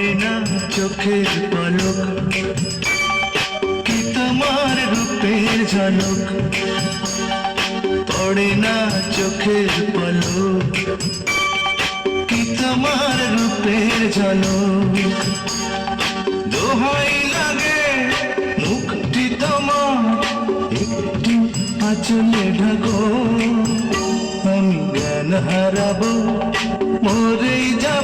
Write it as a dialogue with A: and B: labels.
A: পড়ে না চোখের পলক, কি তোমার রূপের ঝলক, পড়ে না চোখের পলক, কি তোমার রূপের ঝলক। দোহাই লাগে মুখটি তোমার একটু আঁচলে ঢাকো, আমি জ্ঞান হারাবো, মরেই যাব।